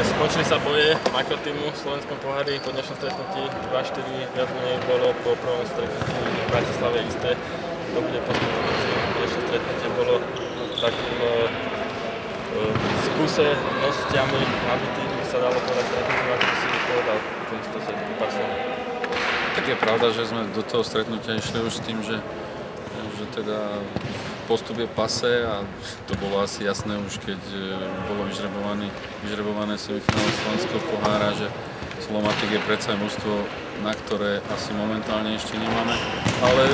Takže skončili sa boje makrotímu v slovenskom pohári po dnešnom stretnutí 2-4, viac menej bolo po prvom stretnutí v Bratislave isté. To bude postupovať. Dnešné stretnutie bolo takým skúsenosťami nabitým, by sa dalo povedať stretnutie, ako by si povedal to stretnutie pár slov. Tak je pravda, že sme do toho stretnutia išli už s tým, že teda postup je pase a to bolo asi jasné už keď bolo vyžrebované semifinále slovenského pohára, že Slomatik je predsa mužstvo, na ktoré asi momentálne ešte nemáme, ale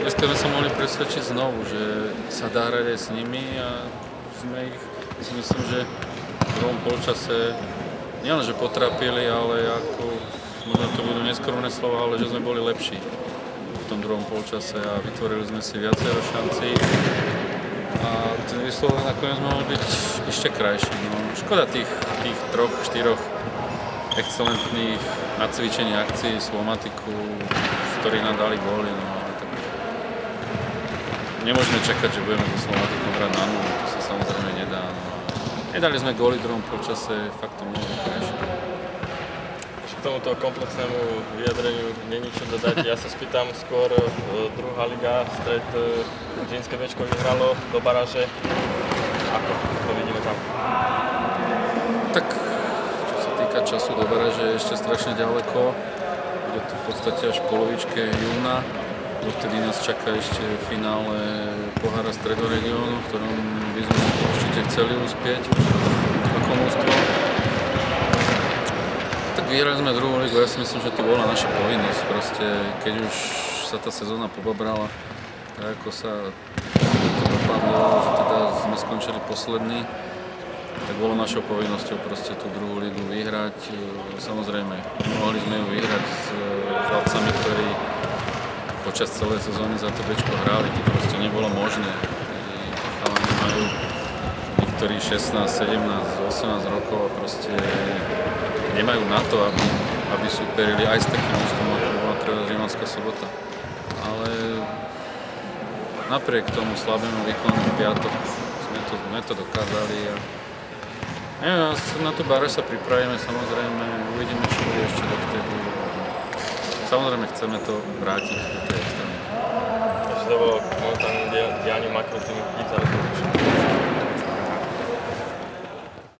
dneska sme sa mohli presvedčiť znovu, že sa dá hrať aj s nimi a sme ich, si myslím, že v druhom polčase nielenže potrápili, ale ako, možno to budú neskromné slova, ale že sme boli lepší v tom druhom polčase a vytvorili sme si viacero šancí a ten výsledok nakoniec mohol byť ešte krajší. No, škoda tých 3-4 excelentných nacvičení akcií Slovmatiku, z ktorých nám dali góly. No, tak nemôžeme čakať, že budeme so Slovmatikom hrať na nulu, to sa samozrejme nedá. No. Nedali sme góly v druhom polčase, fakt to mohlo byť krajšie. K tomuto komplexnému vyjadreniu není čo dodať. Ja sa spýtam skôr, druhá liga, stred Žilínske Bčko vyhralo do baráže. Ako to vidíme tam? Tak, čo sa týka času do baráže, je ešte strašne ďaleko. Bude to v podstate až v polovičke júna. Dovtedy nás čaká ešte finále pohára Stredoregiónu, v ktorom by sme určite chceli uspieť ako mužstvo. Tak vyhrali sme druhú ligu, ja si myslím, že to bola naša povinnosť. Proste, keď už sa tá sezóna pobabrala, tak ako sa to dopadlo, že teda sme skončili poslední, tak bolo našou povinnosťou proste tú druhú ligu vyhrať. Samozrejme, mohli sme ju vyhrať s chlapcami, ktorí počas celej sezóny za to Bčko hrali. To proste nebolo možné. Chalani majú niektorí 16, 17, 18 rokov a proste nemajú na to, aby superili aj s takým mužstvom, ako bola teda Rimavská Sobota. Ale napriek tomu slabému výkonu v piatok sme to dokázali. A na tú baráž sa pripravíme, samozrejme, uvidíme, čo bude ešte dovtedy. Samozrejme, chceme to vrátiť do tej strany. Takže to bolo momentálne dianie makrotímu. Dík za rozhovor.